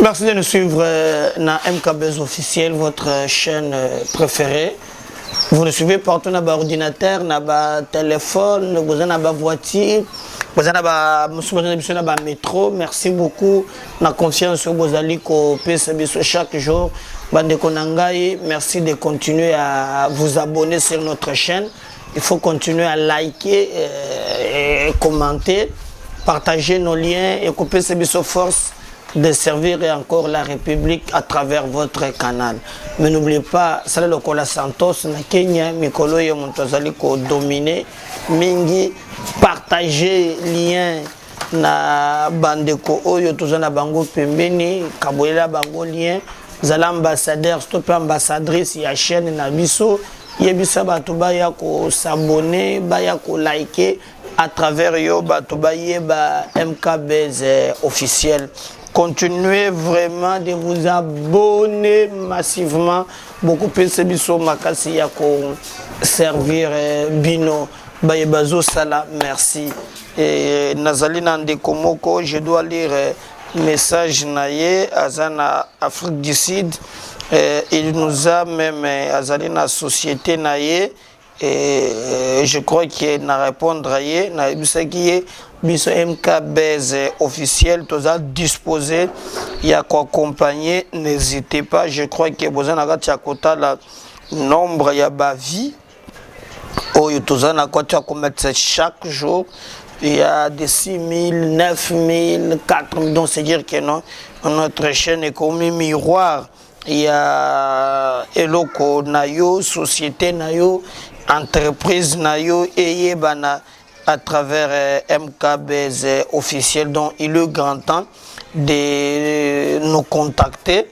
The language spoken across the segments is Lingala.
Merci de nous suivre dans MKBZ officiel, votre chaîne préférée. Vous nous suivez partout dans l'ordinateur, dans le téléphone, dans la voiture, dans le métro. Merci beaucoup. La confiance que vous allez chaque jour. Merci de continuer à vous abonner sur notre chaîne. Il faut continuer à liker et commenter, partager nos liens et couper ces forces de servir encore la République à travers votre canal. Mais n'oubliez pas, c'est le Kola Santos, na Kenya, Mikolo et Montozali ko dominer, mingi, partager lien na bandeko oyo tozana bango pembeni, kabolela bango lien, zala ambassadeur, stop ambassadrice ya chaîne na biso, yebisa bato baya ko s'abonner, baya ko liker à travers yo bato baye ba MKBZ officiel. Continuez vraiment de vous abonner massivement. Beaucoup plus de biso makasi ya ko servir bino bayebazo sala. Merci. Et Nazali Nande Komoko, je dois lire message naye azana Afrique du Sud. Il nous a même azali na société naye. Et je crois qu'il n'a répondre à qui biso MKBZ officiel, tous à disposer, il y a quoi accompagner, n'hésitez pas, je crois que vous avez un nombre, il y a ma vie, oh, tous à quoi tu as commettre chaque jour, il y a des 6 000, 9 000, 4 000, donc c'est dire que non, notre chaîne est comme un miroir, il y a Eloko Nayo, Société Nayo, entreprise Nayo, et bana à travers MKBZ officiel, donc il est grand temps de nous contacter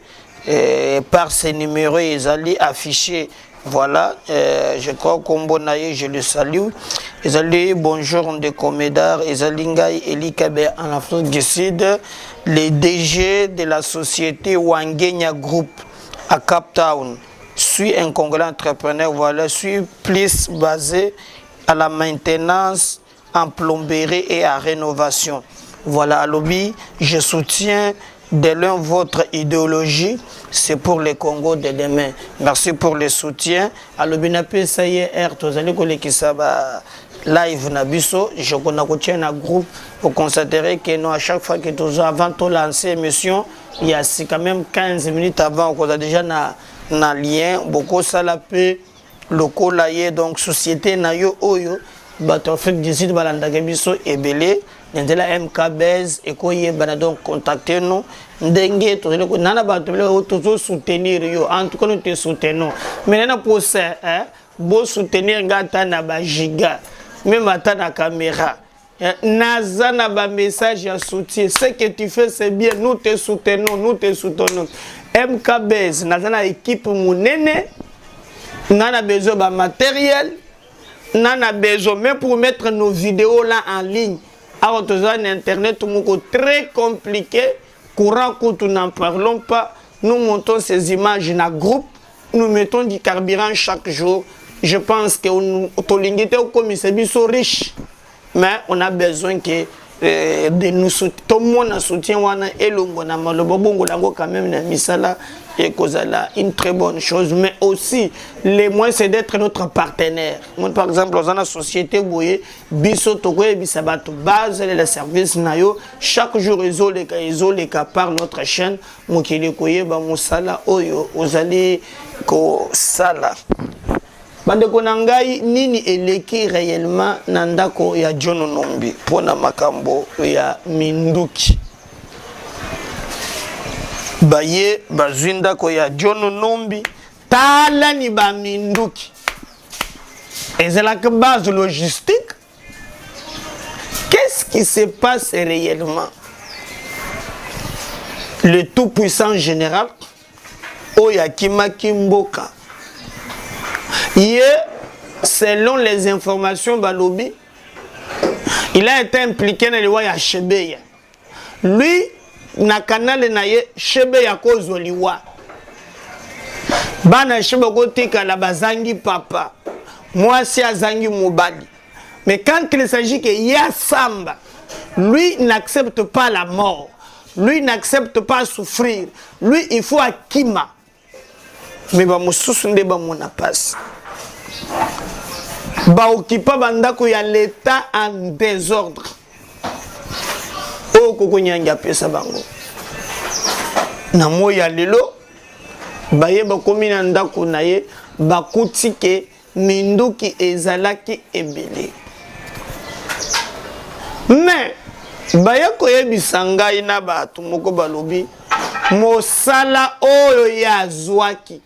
par ces numéros, ils allaient afficher. Voilà, je crois qu'on Naye, je le salue. Ils allaient bonjour de Comédar, ils allaient Elikabe en Afrique du Sud, les DG de la société Wangenya Group à Cape Town. Suis un Congolais entrepreneur, voilà, suis plus basé à la maintenance, en plomberie et à rénovation. Voilà, à lobby, je soutiens de l'un votre idéologie, c'est pour le Congo de demain. Merci pour le soutien. À lobby, ça y est, live nabiso, je connais un groupe pour constater que nous, à chaque fois que nous avant de lancer l'émission, il y a quand même 15 minutes avant, on a déjà un lien, beaucoup ça la paix. Loko laye donc société nayo oyo bato Afrique du Sud balandaka biso ebele ndela MKBZ ekoye bana donc contacter nous ndenge tozele ko nana bato bele tozo soutenir yo en tout cas nous te soutenons mais nana pour ça beau soutenir ngata na ba giga même ata na caméra naza na ba message ya soutien ce que tu fais c'est bien, nous te soutenons MKBZ naza na équipe munene. On a besoin de matériel, on a besoin même pour mettre nos vidéos là en ligne. Alors, Internet très compliqué, courant quand nous n'en parlons pas, nous montons ces images dans le groupe, nous mettons du carburant chaque jour. Je pense que nous sommes riches, mais on a besoin que de nous soutenir. Tout le monde a soutien et le quand même misala et une très bonne chose, mais aussi le moins c'est d'être notre partenaire. Moi, par exemple, dans la société biso tokoye bisabato base les services nayo chaque jour ils ont les cas par notre chaîne mokili koye ba musala oyo ozali ko sala. Bandeko nangai nini eleki réellement nandako ya John Nombi pona makambo ya Minduki baye bazinda ko ya John Nombi tala ni ba Minduki ezala que base logistique. Qu'est-ce qui se passe réellement? Le tout-puissant général Oyakima Kimboka, selon les informations Balobi, il a été impliqué dans le roi Chebeya. Lui, na canal naye Chebeya kozoliwa. Bana Cheboko tika la bazangi papa. Moi si azangi mobali. Mais quand il s'agit que ya samba, lui n'accepte pas la mort. lui n'accepte pas souffrir. Lui, il faut akima. Mais ba mususu nde ba mona passe. Ba okipa bandako ya l'état en désordre. O koko nyanga pesa bango. Na moya lelo baye bakomi na ndako na ye bakuti ke minduki ezalaki ebele. Mais baye koyebisa ngai na bato moko balobi mosala oyo ya zwaki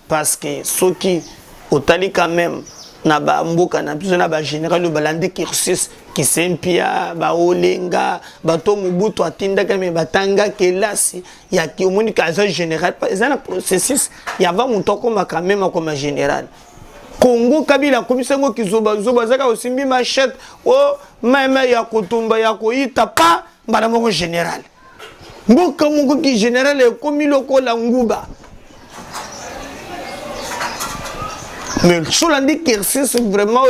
parce que soki otali quand même na ba mboka na biso na ba général le balande cursus qui sempia ba olenga bato mubutu atindaka me batanga kelasi ya kiomuni kaza général ezana processus ya va mutoko maka même comme général Congo Kabila komisango kizoba zoba zaka osimbi machette o meme ya kutumba ya koita pa mbala moko général mboka moko ki général e komi lokola nguba. Mais sur l'andi cursus vraiment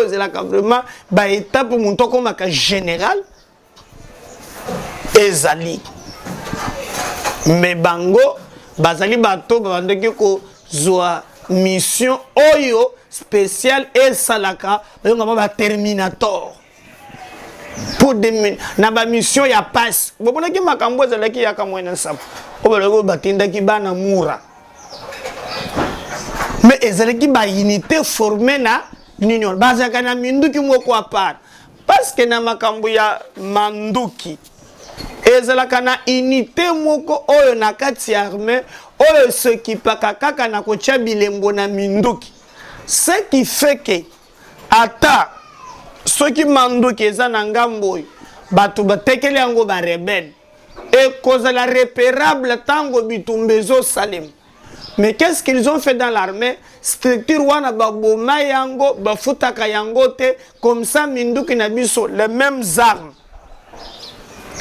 vraiment ba étape mutoko maka général ezali mais bango bazali bato bandeki ko zoa mission oyo spécial et salaka ba terminator pour des na ba mission ya passe bobona ki makambo ezalaki ya kamwena sapo obalo batinda ki bana mura mais ezalaki ba unité formée na union bazaka na minduki moko apart parce que na makambo ya manduki ezalaka na unité moko oyo na kati ya armée oyo ce qui pakaka na kotia bilembo na minduki. Ce qui fait que ata ceux qui manduki eza na ngambo bato batekeli yango ba rebelle et cause la repérable tango bitumbezo salem. Mais qu'est-ce qu'ils ont fait dans l'armée? Structure wana baboma yango bafutaka yango te comme ça minduki na biso les mêmes armes.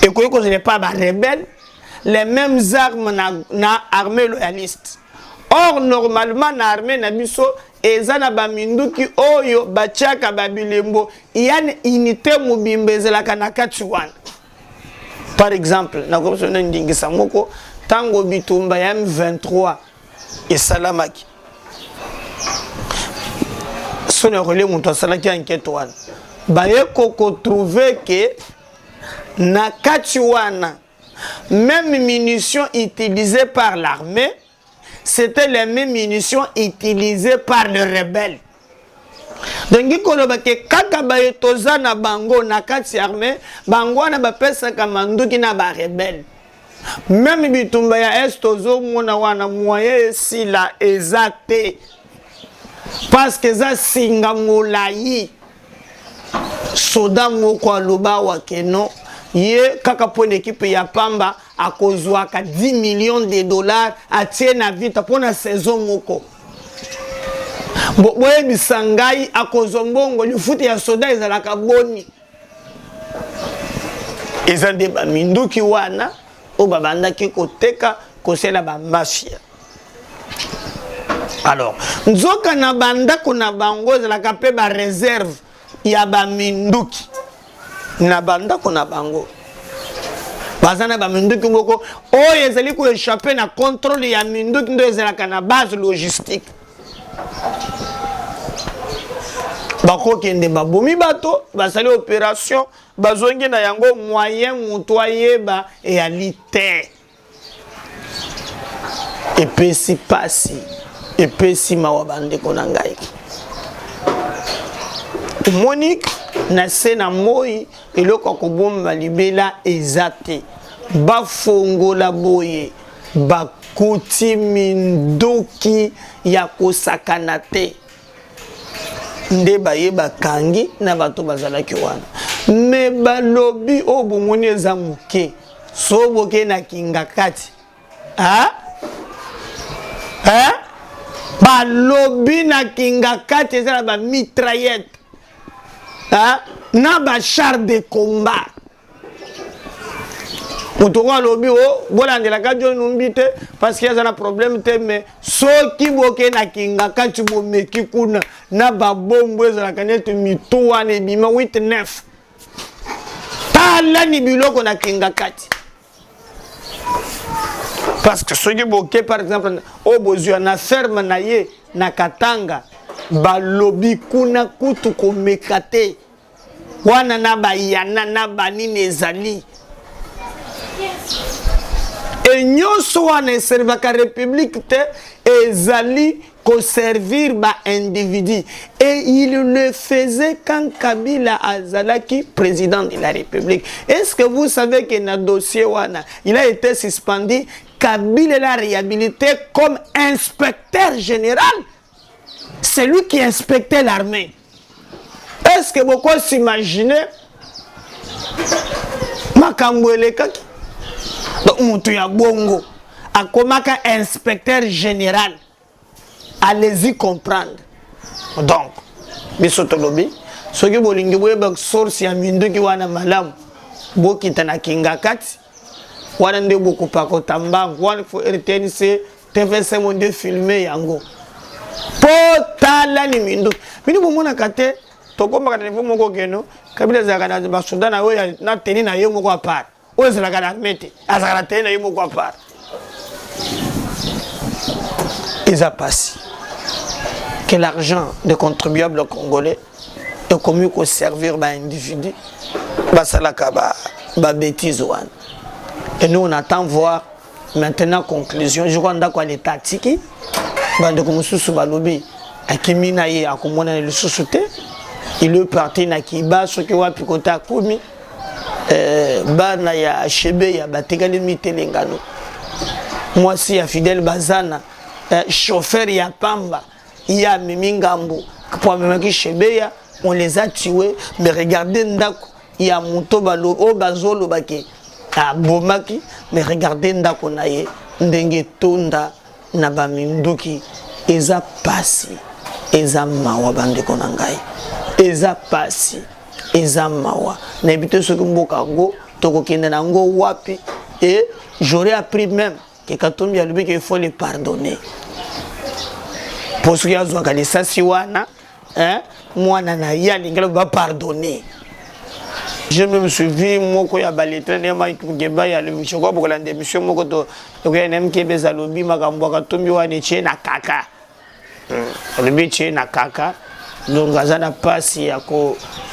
Et que ce n'est pas ba rebelle, les mêmes armes na armée loyaliste. Or normalement na armée na biso ezana ba minduki oyo bachaka babilembo yani unité mobimbe zelaka na kati wana. Par exemple na ko sona ndingisa moko tango bitumba ya M23 et salamaki sona relé muto salaki enquête wana baye ko trouver que na kati wana même munitions utilisées par l'armée c'était les mêmes munitions utilisées par les rebelles. Donc il y a kaka baye toza na bango na kati armée bango na ba pesa kamanduki na ba rebelle. Même bitumba ya estozo mona wana moyen si la ezate parce que za singa molai soda moko aloba wakeno ye kaka pone équipe ya pamba akozwaka 10 millions de dollars atie na vita pona saison moko boye bisangai akozombongo lifuti ya soda ezalaka boni ezande ba minduki wana o babanda ki koteka kosela ba mafia. Alors nzoka na banda kuna bango ezalaka pe ba réserve ya ba minduki na banda kuna bango bazana ba minduki ngoko oyo ezali ko échapper na contrôle ya minduki ndo ezalaka na base logistique bako kende babomi bato basali opération bazongi na yango moyen muto ayeba et alite epesi pasi epesi mawa bande ko na ngai Monique na sena moi eloko kobomba libela ezate bafongola boye bakuti minduki ya kosakana te nde baye bakangi na bato bazalaki wana me balobi o bomoni eza moke so boke na kinga kati balobi na kinga kati eza na ba mitraillette na ba char de combat Mutuwa lobi o bolandela ka jo numbi te parce qu'il y a un problème te mais soki boke na kinga kati bomeki kuna na ba bombo ezala kanete mituwa ne bima 8-9 tala ni biloko na kinga kati Parce que ceux qui boquent, par exemple, au besoin na ferme na ye na Katanga, ba lobby kuna kutu ko mekate, wana na ba yana na ba nini ezali. Et nyonso wana servaka république te ezali ko servir ba individu. Et il le faisait quand Kabila azalaki président de la République. Est-ce que vous savez que dans le dossier wana, il a été suspendu? Kabila l'a réhabilité comme inspecteur général. C'est lui qui inspectait l'armée. Est-ce que beaucoup s'imaginaient Makambouele Kaki? Donc, Moutuya Bongo, a comme inspecteur général. Allez-y comprendre. Donc, Bisotolobi, ce qui est le source ya mindu ki wana malam, boki tana kingakati, wana nde beaucoup pako tamba, wana faut RTNC, TVC monde filmé yango. Potala ni mindu. Mini bomona kate, toko maka niveau moko keno, kabila zakana ba Sudan na oya na teni na yo moko apart. Oya zakana mete, azakana teni na yo moko apart. Ils a passé que l'argent des contribuables congolais est commis qu'au servir un individu, bêtise. Et nous on attend voir maintenant conclusion. Je crois que l'État tiki, bande comme sous balobi, akimina ye akomona le sous-souté, il est parti na kiba ce qui wa pikota komi, bana ya chebe ya batekali mitelengano. Moi si ya fidèle bazana, chauffeur ya pamba. Il y a Mimingambo, pour même qui Chebeya, on les a tués, mais regardez Ndako, il y a Mouto Balo, Bazolo Baki, à Bomaki, mais regardez Ndako Naye, Ndenge Tonda, Nabaminduki, Eza Passi, Eza Mawa Bande Konangai, Eza Passi, Eza Mawa, n'habite ce que Mbokago, Toko Kenango Wapi, et j'aurais appris même que Katombi a lui qu'il faut les pardonner. Parce qu'il y a des gens qui moi, je vais pardonner. Je me souviens, moi, quand il y a des gens qui ont fait des missions, quand il y a des missions, quand il y a des gens qui ont fait des missions, donc, je n'ai pas si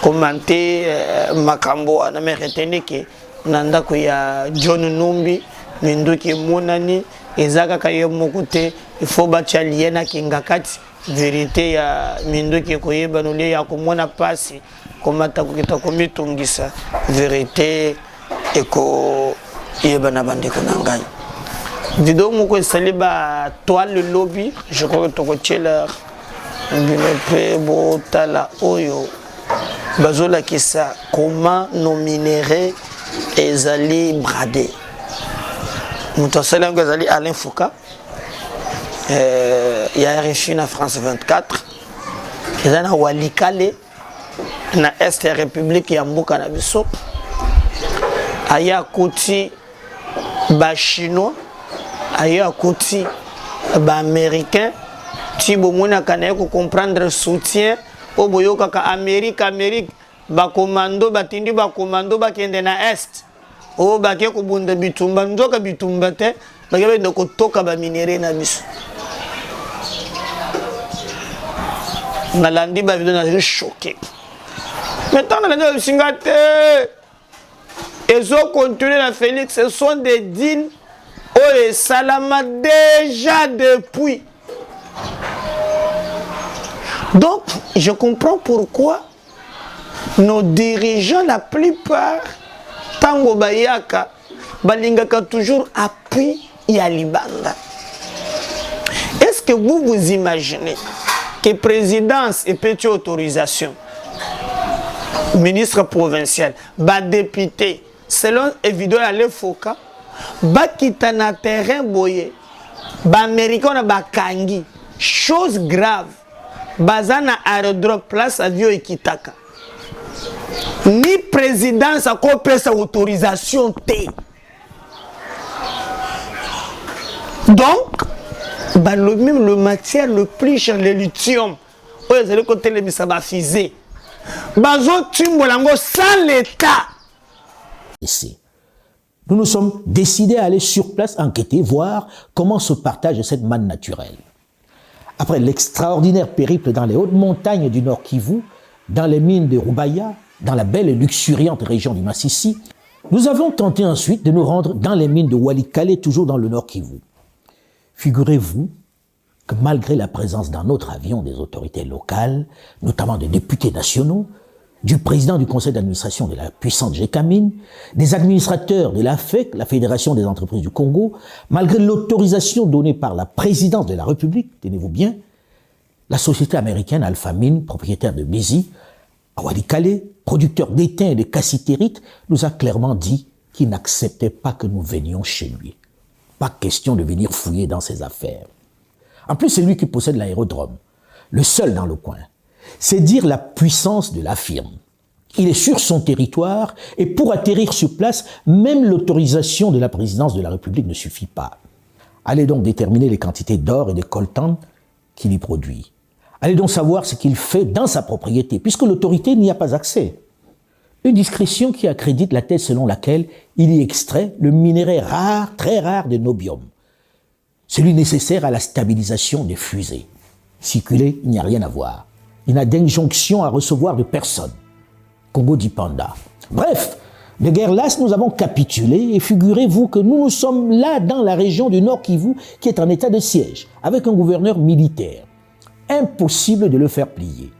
commenter Makambo, je me retenais que y a John Numbi, Minduki Monani, Ezaka Kayo Mokote, il faut battre l'Iena Kingakati, vérité ya Minduki Koyeba Nule ya Komona Pasi, Komata Kokita Komitungisa, vérité Eko Yebana Bande Konangai. Vidéo Moko Saliba, toi le lobby, je crois que Toko Tcheler, Binepe Botala Oyo, Bazola Kissa, comment nos minéraux ezali bradés. Nous avons Alain Foucault, il y a RFI na France 24, il y a Walikale, na Est République ya Mboka na biso, il y a Koti ba Chinois, il y a Koti ba Américain, si vous voulez comprendre le soutien, au boyo kaka Amérique, ba commando, ba tindi ba commando ba kende na Est. O baké ko bunda bitumba nzoka bitumba te baké be ko toka ba minéraux na biso nalandi ba vidéo na choqué maintenant na ndio singate ezo continuer na Félix, ce sont des deals oh salama déjà depuis. Donc je comprends pourquoi nos dirigeants la plupart Tango Bayaka, Balingaka toujours appui Yalibanda. Est-ce que vous vous imaginez que présidence et petite autorisation, ministre provincial, député, selon évidemment Alain Foucault, Bakitana terrain boye, Américain Bakangi, chose grave, Bazana aérodrome place avion et Kitaka. Ni présidence a coupé sa autorisation T. Donc, même le matière le plus cher, le lithium, le côté de ça va fiser. Bazo Timbolango sans l'État. Ici, Nous nous sommes décidés à aller sur place enquêter, voir comment se partage cette manne naturelle. Après l'extraordinaire périple dans les hautes montagnes du Nord Kivu, dans les mines de Rubaya, dans la belle et luxuriante région du Massissi, nous avons tenté ensuite de nous rendre dans les mines de Walikale, toujours dans le Nord Kivu. Figurez-vous que malgré la présence dans notre avion des autorités locales, notamment des députés nationaux, du président du conseil d'administration de la puissante GECAMINE, des administrateurs de la FEC, la Fédération des entreprises du Congo, malgré l'autorisation donnée par la présidence de la République, tenez-vous bien, la société américaine Alphamine, propriétaire de Bézi, à Walikale, producteur d'étain et de cassitérite, nous a clairement dit qu'il n'acceptait pas que nous venions chez lui. Pas question de venir fouiller dans ses affaires. En plus, c'est lui qui possède l'aérodrome, le seul dans le coin. C'est dire la puissance de la firme. Il est sur son territoire et pour atterrir sur place, même l'autorisation de la présidence de la République ne suffit pas. Allez donc déterminer les quantités d'or et de coltan qu'il y produit. Allez donc savoir ce qu'il fait dans sa propriété, puisque l'autorité n'y a pas accès. Une discrétion qui accrédite la thèse selon laquelle il y extrait le minerai rare, très rare de nobium, celui nécessaire à la stabilisation des fusées. Circuler, il n'y a rien à voir. Il n'a d'injonction à recevoir de personne. Congo dit Panda. Bref, de guerre lasse, nous avons capitulé et figurez-vous que nous sommes là dans la région du Nord Kivu qui est en état de siège, avec un gouverneur militaire. Impossible de le faire plier.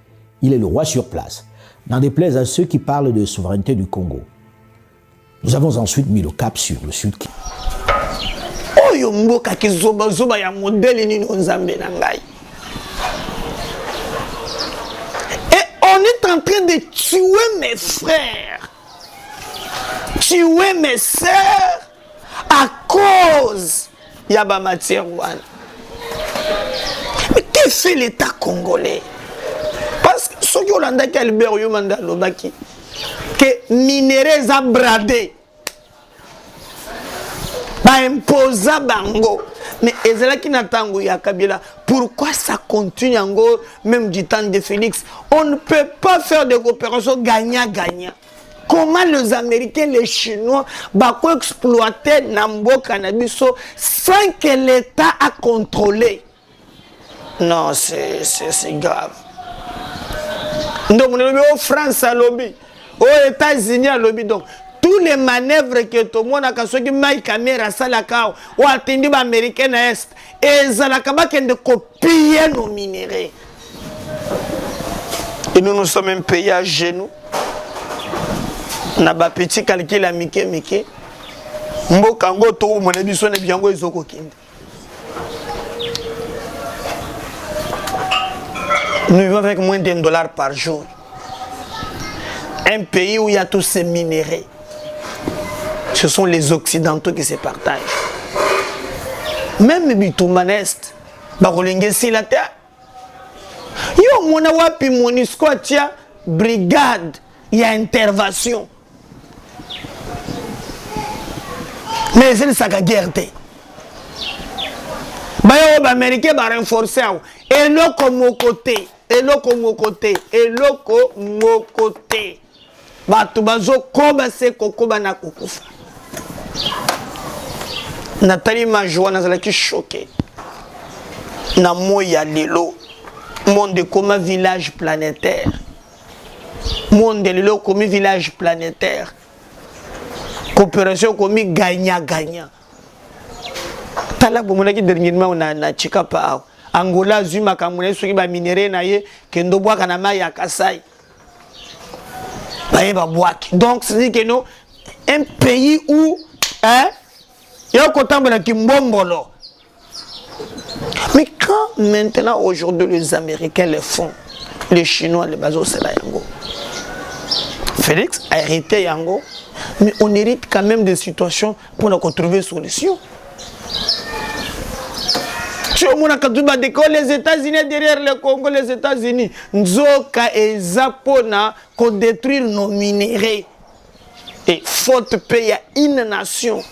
Il est le roi sur place, n'en déplaise à ceux qui parlent de souveraineté du Congo. Nous avons ensuite mis le cap sur le sud Kivu. Oyo mboka kizoba zoba ya modèle ni nzambe na ngai. On est en train de tuer mes frères, tuer mes sœurs à cause de la matière. Mais que fait l'État congolais? Parce que ce qui est Albert Yomanda Lobaki, que minéraux a bradé, imposa bango. Mais Ezalaki Natango Yakabila, pourquoi ça continue encore même du temps de Félix? On ne peut pas faire des coopérations gagnant-gagnant. Comment les Américains, les Chinois, vont exploiter Nambo Cannabis sans que l'État a contrôlé? Non, c'est grave. Donc, on est au France à lobby, aux États-Unis à lobby. Donc, tous les manœuvres que tout le monde a fait, que Mike Caméra, Salakao, ou attendu les Américains à l'Est, et Zalakaba qui ont copié nos minéraux. Et nous sommes un pays à genoux. On a un petit calcul à Mickey. Mbokango, tout le monde a dit que bien nous vivons avec moins d'$1 par jour. Un pays où il y a tous ces minéraux. Ce sont les Occidentaux qui se partagent. Même Bitoumanest, Barolingue si la terre. Yo, mon awapi, mon isquatia, brigade, il y a intervention. Mais c'est ça qui a guerre. Les Américains vont renforcer. Et là, comme au côté. Et là, comme au côté. Et là, comme au côté. Batubazo, koba se kokoba na kukufa. Nathalie Majoua nazalaki choqué. Na moya lelo. Monde comme village planétaire. Monde lelo comme village planétaire. Coopération comme gagnant-gagnant. Tala bomonaki dernièrement na chikapa. Angola zuma kamune soki ba minéraux na ye kendo bwa kana mai ya Kasai. Donc, c'est-à-dire que nous, un pays où il y a un côté qui mbombolo. Mais quand maintenant, aujourd'hui, les Américains le font, les Chinois, les Bazos, c'est la Yango. Félix a hérité Yango, mais on hérite quand même des situations pour nous trouver une solution. Les États-Unis derrière le Congo, les États-Unis, Nzoka et Zapona, qu'on détruire nos minéraux. Et faute pays à une nation,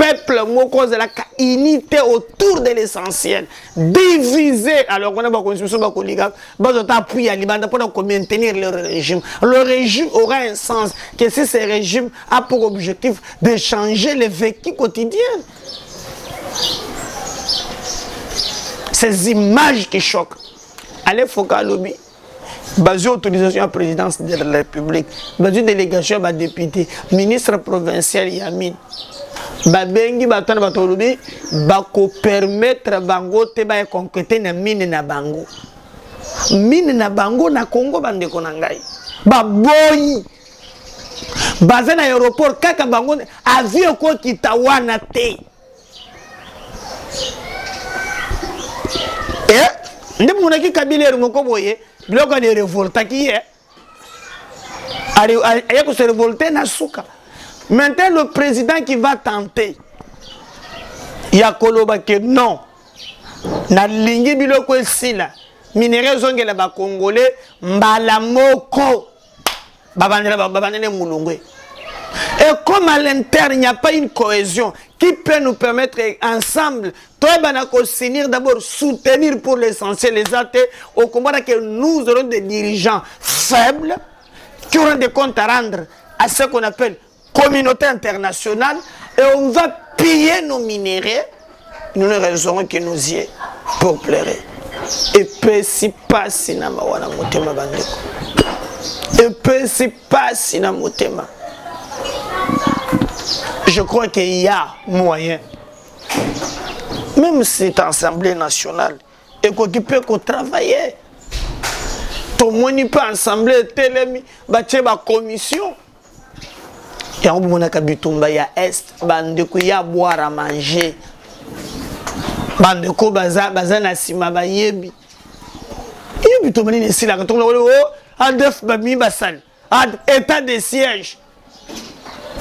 peuple moko la unité autour de l'essentiel, divisé. Alors on a pas constitution ba koliga ba zota appui à libanda pour maintenir le régime. Le régime aura un sens que si ce régime a pour objectif de changer le vécu quotidien. Ces images qui choquent. Allez focal lobby. Basé autorisation à la présidence de la République, basé délégation à député, ministre provincial Yamin. Babengi batana batolobi bako permettre bango te ba concréter na mine na bango. Mine na bango na Congo bande konangai. Ba boy. Basé na aéroport kaka bango avion ko kitawana te. Ndem monaki Kabila moko boye. Biloko de révolta qui est. Il y a que se révolter na souka. Maintenant, le président qui va tenter, il y a Koloba que non. Na lingi biloko esila. Minéraux zonge la ba Congolais mbala moko. Babandele mulungwe. Et comme à l'interne, il n'y a pas une cohésion qui peut nous permettre ensemble, d'abord soutenir pour l'essentiel les athées, au combat que nous aurons des dirigeants faibles qui auront des comptes à rendre à ce qu'on appelle communauté internationale et on va piller nos minéraux. Nous ne raisonnons que nous y est pour plaire. Et puis si pas si na mawana motema bandeko. Et puis si pas si na motema. Je crois qu'il y a moyen, même cette Assemblée nationale, et qu'on peut travailler. Tout le monde peut Assemblée, télémi, bâtir ma commission. Il y a un bon akabitumba, il y a Est, bandeko, il y a boire à manger. Bandeko, bazana sima bayebi. Il y a tout le monde ici, là, quand on a un bami basal, état de siège.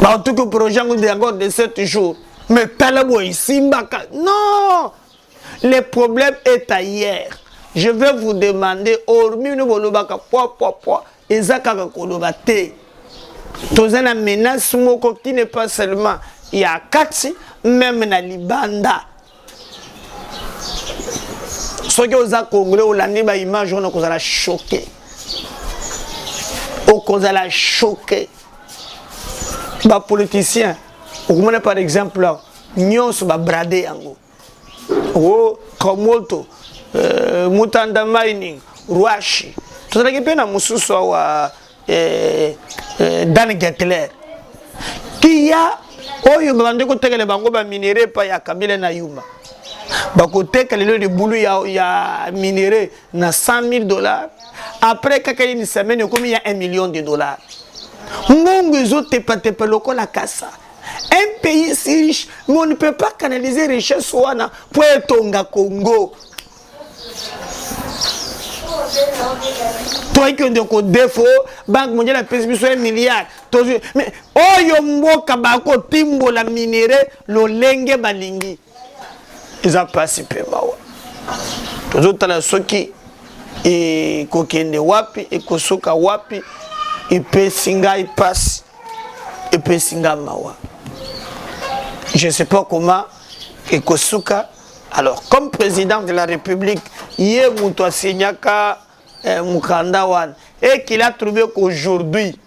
En tout cas, le projet de 7 jours. Mais talabo ici, non! Le problème est ailleurs. Je vais vous demander, hormis nous bolobaka poids, ezaka kolobate. Tous un menace moko qui n'est pas seulement il y a Kati, même na Libanda. Ce que vous avez congolais ou l'année ba image on a choqué. On a choqué. Les politiciens, par exemple, nous sommes bradés yango. Komoto, Mutanda Mining, Ruashi. Tout ça qui peut na mususu wa Dan Getler. Qui a oyo bande ko tekele bango ba minéré pa ya Kabila na Yuma. Ba ko tekele le boulot ya minéré na $100,000. Après kaka une semaine comme il y a $1 million. Un pays si riche, mais on ne peut pas canaliser richesse pour être au Congo. Toi qui as un défaut, Banque mondiale a payé $1 milliard. Mais oh yombo kabako timbo la minéré lo lenge balingi. Ils ont passé peu mawa. Tous autres là ceux qui et kokende wapi et kosoka wapi. Et puis singa il passe et puis singa mawa. Je ne sais pas comment et Kosuka. Alors comme président de la République, yé muto signaka Mukandawan et qu'il a trouvé qu'aujourd'hui,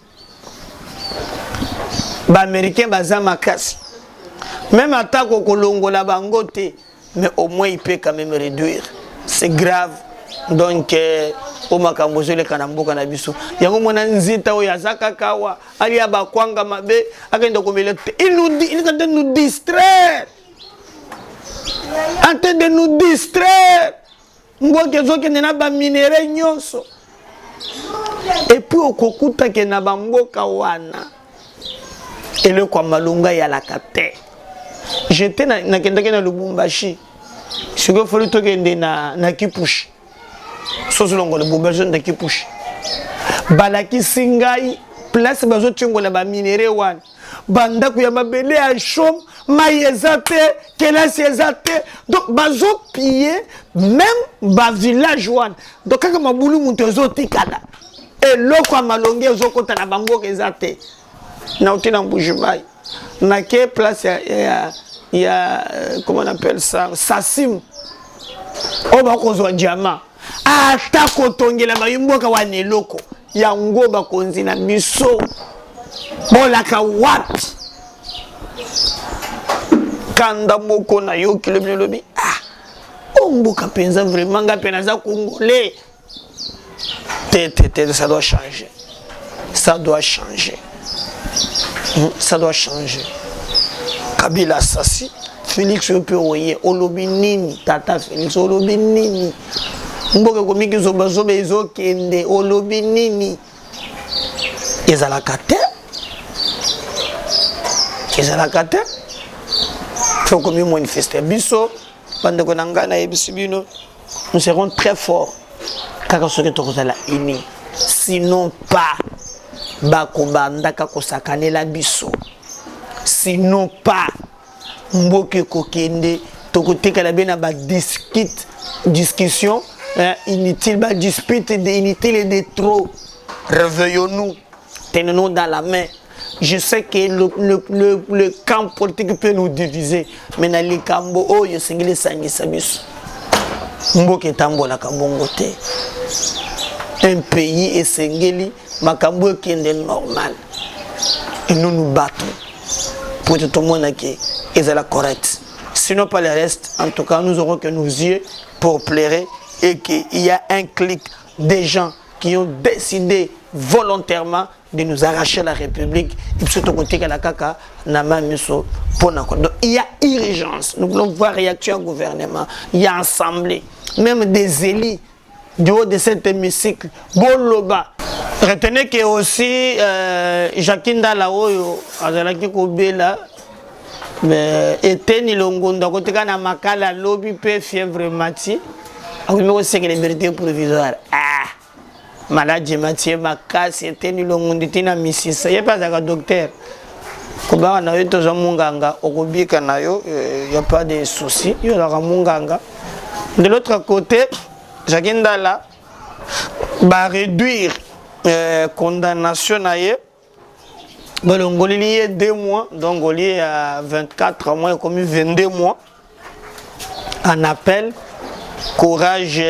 les Américains baza makasi. Même attaque au Colongo la bangote, mais au moins il peut quand même réduire. C'est grave. Donc au makambozo le kanamboka na biso yango mona nzita o yazaka kawa ali abakwanga mabe akenda komela il est en train de nous distraire mboke zoke na ba minéraux nyonso et puis okokuta ke na bamboka wana ele kwa malunga ya la kate j'étais na kendake na Lubumbashi siko foli to kende na Kipushi. Sozolongo le bobezo de Kipushi. Balaki singai place bazo tchongola ba minéré wan. Banda ku ya mabele a chom maïezate kelasi ezate. Donc bazo piller même ba village wan. Donc kaka mabulu muto zotikala. Et loko malonge zokota na bango ezate. Na utina mbujibai. Na ke place il y a, comment on appelle ça, Sassim. On va kozwa diamant. Ata kotongela bayimboka waneloko. Yango bakonzi na biso. Bolaka wapi. Kanda moko na yo kilomètre lobi. Mboka penza vraiment nga penaza congolais. Ça doit changer. Ça doit changer. Ça doit changer. Kabila Sassi, Félix Operoye, Olobi Nini, Tata Félix, Olobi Nini. Mboka komiki zoba zoba ezo kende, Olobi Nini. Ezala kate. Ezala kate. Faut comme manifester biso, bande konangana ebisibino. Nous serons très forts. Kaka soki tokozala uni. Sinon pas bakobanda kakosakanela biso. Sinon pas mboke kokende tokotekala bena ba discussion inutile, ba dispute inutile et de trop. Réveillons-nous, tenons-nous dans la main. Je sais que le camp politique peut nous diviser, mais dans les camps oh yo singile sangisa biso. Mboke tambola kabongo te. Un pays est singeli makambo kende normal. Et nous nous battons pour que tout le monde est correct. Sinon pas le reste, en tout cas nous aurons que nos yeux pour plaire et qu'il y a un clic des gens qui ont décidé volontairement de nous arracher la République. Donc il y a urgence. Nous voulons voir réaction au gouvernement. Il y a assemblée. Même des élus du haut de cet hémicycle. Boloba. Retenez que aussi Jacques Ndalaoyo, Azalaki Kobela, était Nilongonda, côté na makala lobby pe fièvre mati. Ah oui, mais aussi que les vérités provisoires. Maladie Mathieu Makas, était Nilongonda, tina misisa. Il n'y a pas de docteur. Koba na yo tozo munganga, okobika na yo, il n'y a pas de souci. Il y a munganga. De l'autre côté, Jacques Ndala va réduire condamnation naie. Bon, on a 2 mois, donc on est à 24 mois, comme 22 mois. En appel, courage,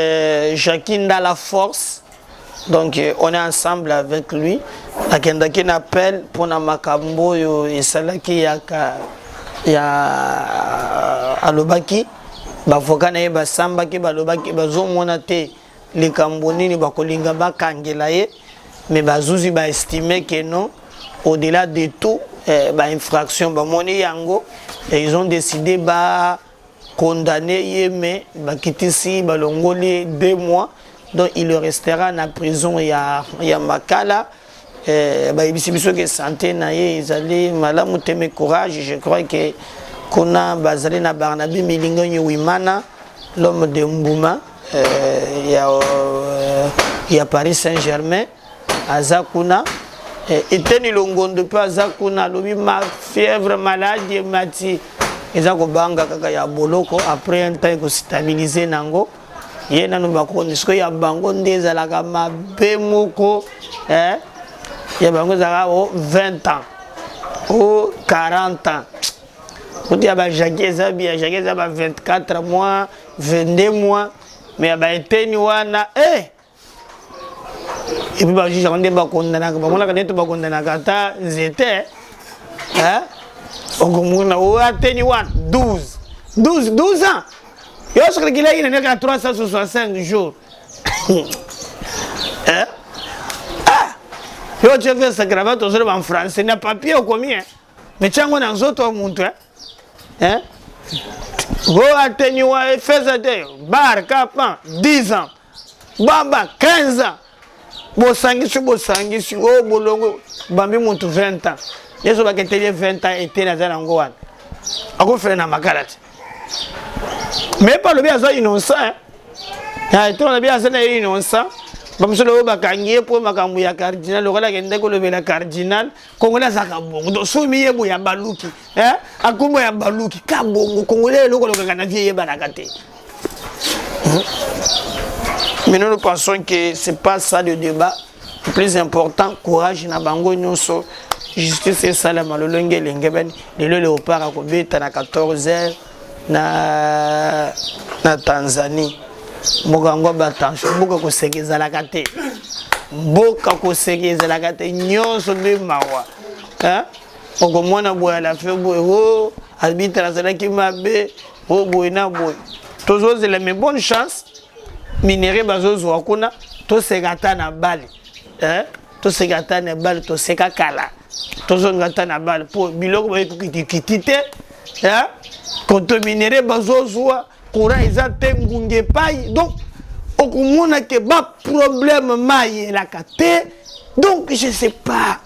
Jacqueline dans la force. Donc on est ensemble avec lui. Akendaki appel pour na makambo yo esalaki ya alobaki bavoka na ye basambaki balobaki bazomona te likambo nini bakolinga bakangela ye. Mais bazuzi ba estimé que non, au-delà de tout, ba infraction ba moni yango, et ils ont décidé ba condamner mais ba kitisi ba longoli 2 mois, donc il restera en prison ya Makala. Ba ibisibiso que santé na ye izali malamu teme courage. Je crois que kona bazali na Barnaby Milingo Wimana, l'homme de Mbouma, il y a Paris Saint-Germain. Azakuna était Nilongondo peu Azakuna lobi ma fièvre maladie mati ezako banga kaka ya boloko après un temps ko stabiliser nango yena no bakondi sko ya bango ndeza la kama bemoko ya bango zaka 20 ans ou 40 ans kuti ya ba jageza bien jageza ba 24 mois 22 mois mais ba eteni wana et puis bah je rendais pas condamné bah on a quand même pas condamné kata zete ogomuna o ateni wan 12 ans yo ce que il a il est à 365 jours yo je fais ça gravato sur en français n'a papier ou combien mais chango na nzoto muntu go ateni wa feza de bar kapa 10 ans baba 15 ans Bosangisi, oh, bolongo, bambi muntu 20 ans. Yeso baketeli 20 ans était na zana ngowana. Ako fait na makarate. Mais pas le bien ça innocent. Ah, tout le bien ça innocent. Bamsolo bakangiye po makambu ya cardinal, lokola kende ko lobela cardinal, kongola zaka bongo. Do somi yebo ya baluki, akumbo ya baluki, kabongo kongolais lokolo kana vie yebalakate. Mais nous pensons que ce n'est pas ça le débat. Le plus important, courage na bango nyonso justice esalama lolenge elenge bani lelo léopard akobeta na 14h na Tanzanie mboka yango batension mboka koseka ezalaka te mboka koseka ezalaka te nyonso nde mawa okomona boye ala fe boye o arbitre azalaki mabe o boye na boye tozozela mais bonne chance minere bazozwa kuna toseka ata na bale toseka ata na bale toseka kala tozonga ata na bale po biloko bayekokiti te koto minere bazozwa courant eza te ngunge epai donc okomona ke ba problème mayelaka te donc je sais pas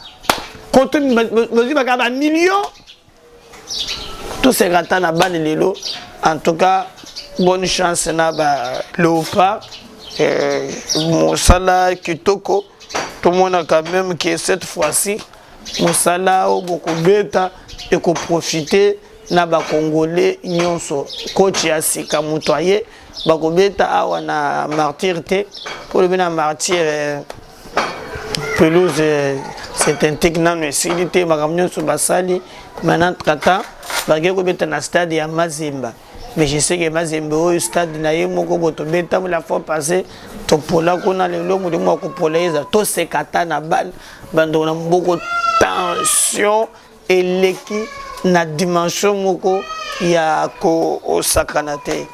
koto bazwi baka ba million toseka ata na bale lelo en tout cas bonne chance na ba léopard mosala kitoko tout le monde a quand même que cette fois-ci mosala o beaucoup beta et ko profiter na ba congolais nyonso coach ya sika mutoye ba ko beta awa na martyr te pour le bena martyr pelouse c'est un technan no silité ba nyonso basali maintenant kata ba ko beta na stade ya Mazemba. Mais je sais que Mazembe au stade na ye moko boto beta la fois passée to pola kona le longo de moko poleza to sekata na bal bando na beaucoup tension et leki na dimension moko ya ko osakanate.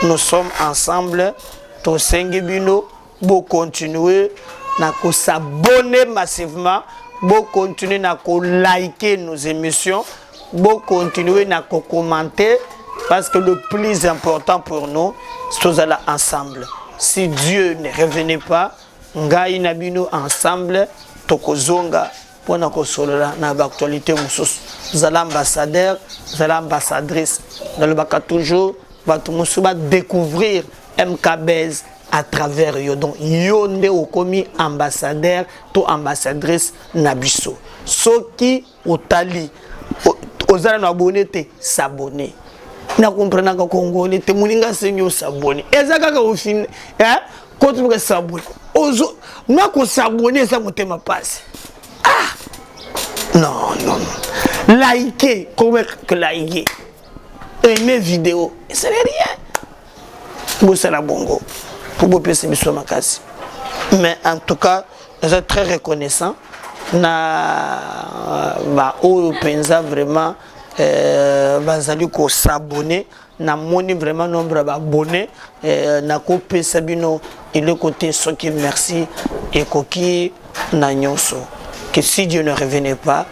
Nous sommes ensemble to sengebino bo continuer na ko s'abonner massivement bo continuer na ko liker nos émissions bo continuer na ko commenter. Parce que le plus important pour nous, c'est tous là ensemble. Si Dieu ne revenait pas, ngai nabino ensemble, tokozonga pour na kosolola na actualité mususu. Zala ambassadeur, zala ambassadrice. Dans le baka toujours, va tout musuba découvrir MKBez à travers yo. Donc yo nde okomi ambassadeur, to ambassadrice nabiso. Soki otali, ozala na abonné te s'abonner. Na comprendre que Congolais te muninga senyo saboni ezaka ka ofine quand tu me saboni ozo na ko saboni ça motema passe non liker comment que liker aimer vidéo c'est rien pour ça la bongo pour beau pese biso makasi mais en tout cas je suis très reconnaissant na ba o penza vraiment bazali ko s'abonner na moni vraiment nombre d'abonnés na ko pesa bino et le côté ce qui merci et koki na nyonso que si Dieu ne revenait pas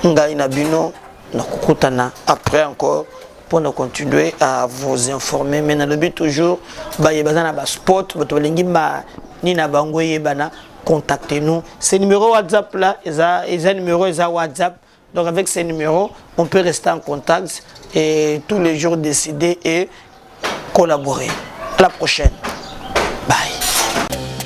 ngai na bino na kokutana après encore pour nous continuer à vous informer mais na le but toujours ba yebana ba sport bato lingi ma ni na bango yebana contactez-nous ce numéro WhatsApp là eza numéro eza WhatsApp. Donc avec ces numéros, on peut rester en contact et tous les jours décider et collaborer. À la prochaine.